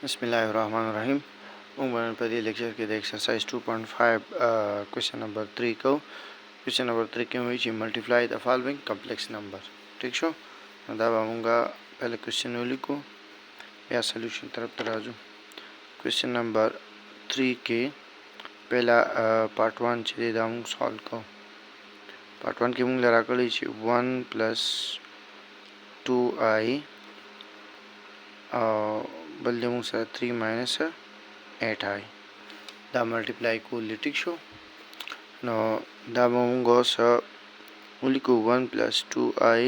बिस्मिल्लाहिर्रहमानिर्रहीम। موږ به په دې لیکچر کې د ایکسرسایز 2.5 کوېسچن نمبر 3 کوو. کوېسچن نمبر 3 کې وایي چې ملټیپلای د فالوینګ کمپلیکس نمبر. ټیک شو، نو دا به موږ پهله کوېسچن ولیکو بیا سلیوشن طرف ته راځو. کوېسچن نمبر 3 کې پهلا پارت 1 چې دی دا موږ سالو کوو. پارت 1 کې موږ راکړی چې 1 پلس 2i او بل دی موږ سره 3 ماینس 8i دا ملټیپلای کولی. ټیک شو، نو دا به موږ اوس ولیکو 1 پلس 2i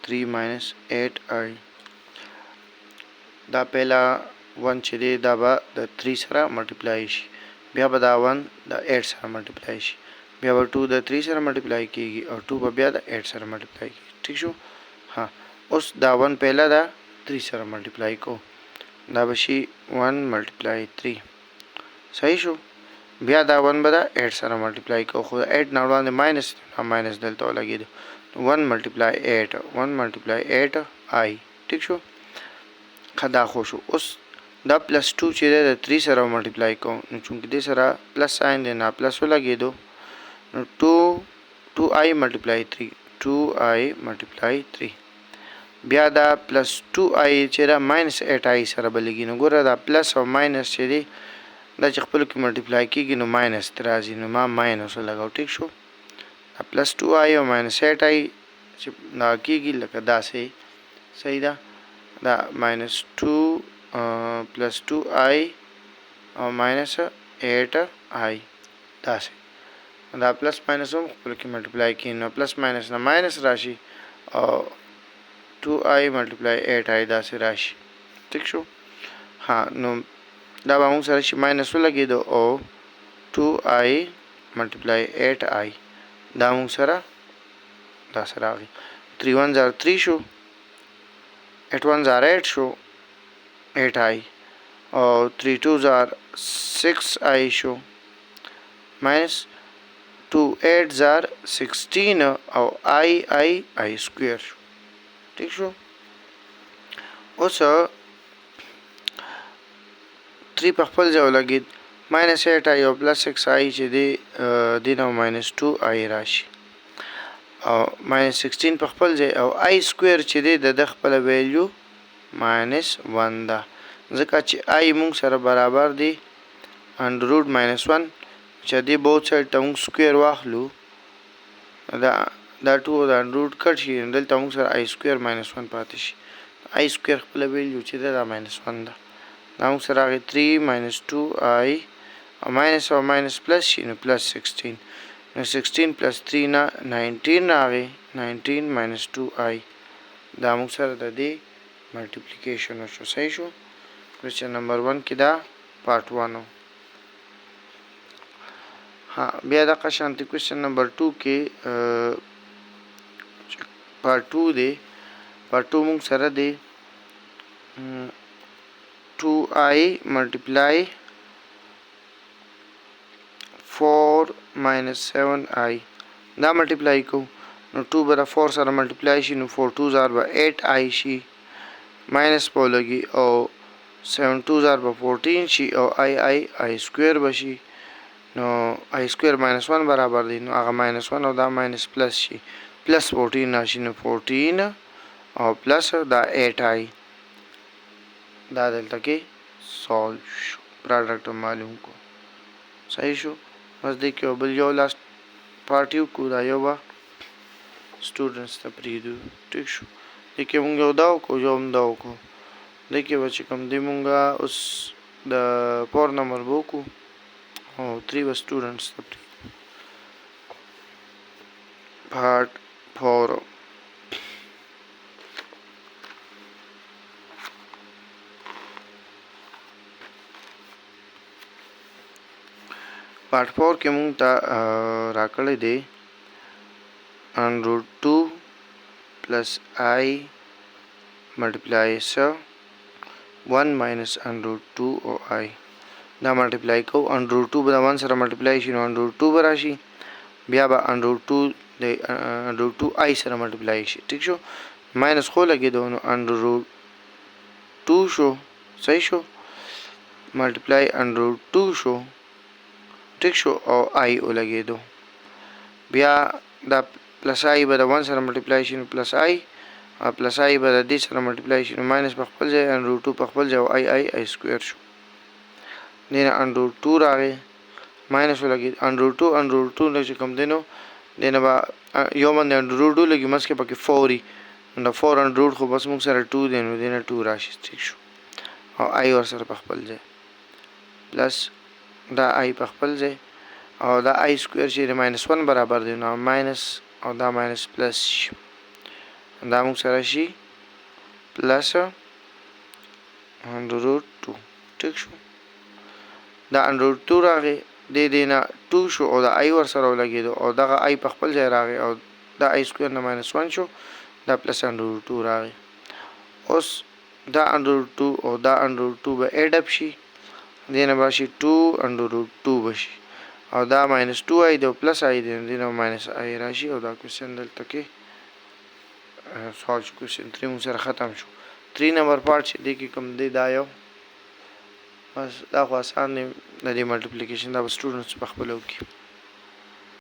3 ماینس 8i. دا پهلا 1 چې دی دا به د 3 سره ملټیپلای شي، بیا به دا 1 د 8 سره ملټیپلای شي، بیا به 2 د 3 سره ملټیپلای کیږي او 2 به بیا د 8 سره ملټیپلای کیږي. ټیک شو، ها اوس دا 1 پهلا دا 3 سره ملټیپلای کو، دا به شي 1 ملټیپلای 3. صحیح شو، بیا دا 1 به دا 8 سره ملټیپلای کو، خو 8 نه وړاندې ماینس ماینس دلته ولګېدو. 1 ملټیپلای 8 1 ملټیپلای 8i. ټیک شو، دا خو شو. اوس دا پلس 2 چې دی د 3 سره ملټیپلای کوم، نو چونکې دې سره پلس ساین دی نه پلس ولګېدو، نو 2i ملټیپلای 3 2i ملټیپلای 3. بیا دا پلس 2i چې دا ماینس 8i سره بلګي، نو ګوره دا پلس او ماینس چې دی دا چې خپلو کې ملټیپلای کېږي نو ماینس ته راځي، نو ما ماینس ولګاو. ټیک شو، دا پلس 2i او ماینس 8i چې دا کېږي لکه داسې. صحیح ده، دا ماینس 2 پلس 2i او ماینس 8i داسې. دا پلس ماینس هم خپلو کې ملټیپلای کېږي، نو پلس ماینس نه ماینس راشي او 2i ملټیپلای 8i داسې راشي. ټیک شو، ها نو دا به موږ سره شي ماینس ولګېدو او 2i ملټیپلای 8i دا موږ سره داسې راغی. 3 1 3 شو، 8 1 8 شو 8i او 3 2 6i شو ماینس 2 8 16 او i سکویر شو. ٹھیک شو، اوس 3 په خپل ځای ولګېد، ماینس 8i او پلس 6i چې دی دې نه ماینس 2i راشي او ماینس 16 په خپل ځای او i سکویر چې دی د خپله ویلیو ماینس 1 ده، ځکه چې i موږ سره برابر دی انډر روټ ماینس 1 چې دې بوت سایډ ته موږ سکویر واخلو، دا 2 د انډر روټ کټ شي، دلته موږ سره i سکویر ماینس 1 پاتې شي. i سکویر خپله ویلیو چې ده دا ماینس 1 ده، دا موږ سره راغی 3 ماینس 2i او ماینس پلس شي نو پلس 16 نو 16 پلس 3 نه 19 راغی 19 ماینس 2i دا موږ سره د دې ملټیپلیکیشن وشو. صحیح شو، کوېسچن نمبر 1 کې دا پارت 1 و. ها بیا دغه شانتې کوېسچن نمبر 2 کې پارت 2 دی. پارت 2 موږ سره دی 2i ملټیپلای 4 ماینس 7i دا ملټیپلای کو، نو 2 به د 4 سره ملټیپلای شي، نو 4 2 به 8i شي ماینس په لګي او 7 2 به 14 شي او i سکویر به شي، نو i سکویر ماینس 1 برابر دی، نو هغه ماینس 1 او دا ماینس پلس شي، پلس 14 راشي، نو 14 او پلس دا 8i دا دلته کې سالو شو، پراډکټ معلوم کو. صحیح شو، بس دې کې بل یو لاست پارټ یو کو، دا یو به سټوډنټس ته پرېږدو. ټیک شو، دې کې مونږ یو دا وکړو یو هم دا وکړو، دې کې به چې کوم دی مونږ اوس د 4 نمبر به وکړو او 3 به سټوډنټس ته پرېږدو. پارت 4 پارت 4 کې مونږ ته راکړی دی انډر روټ 2 پلس i ملټیپلای 1 ماینس انډر روټ 2 او i دا ملټیپلای کو، انډر روټ 2 به د 1 سره ملټیپلای شي، نو انډر روټ 2 به راشي، بیا به انډر روټ 2 د انډر روټ 2i سره ملټیپلای شي. ټیک شو، ماینس خو لګېدو، نو انډر روټ 2 شو صحیح شو ملټیپلای انډر 2 شو ټیک شو او آی ولګېدو بیا دا پلس آی به د 1 سره ملټیپلای شي نو پلس آی او پلس آی به د دې سره ملټیپلای شي نو ماینس په خپل ځای انډر 2 په خپل ځای او آی سکویر شو دینه انډر 2 راغی ماینس ولګېد انډر 2 نه چې کوم دی نو دینه به یو باندې انډر 2 لګي مسکې پکې 4 وي نو 4 انډر خو بس موږ سره 2 دی نو دینه 2 راشي ټیک شو او آی ورسره په خپل ځای پلس دا آی په خپل ځای او دا آی سکویر چې د ماینس 1 برابر دی نو ماینس او دا ماینس پلس شي دا موږ سره شي پلس انډر 2 ټیک شو دا انډر 2 راغی د نه 2 شو او دا آی ور سره ولګېدو او دغه آی په خپل ځای راغی او دا آی سکویر نه ماینس 1 شو دا پلس انډر 2 راغی اوس دا انډر 2 او دا انډر 2 به ایډ اپ شي دینه به شي 2 انډر 2 بشي او دا ماینس 2 آی دی او پلس آی دی دینه ماینس آی راشي او دا کوېسچن دلته کې سوال شو کوېسچن 3 موږ سره ختم شو 3 نمبر پارت چې دی کې کوم دی دا یو بس دا خو آسان دی د دې ملټیپلیکیشن دا به سټوډنټس په خپله وکړي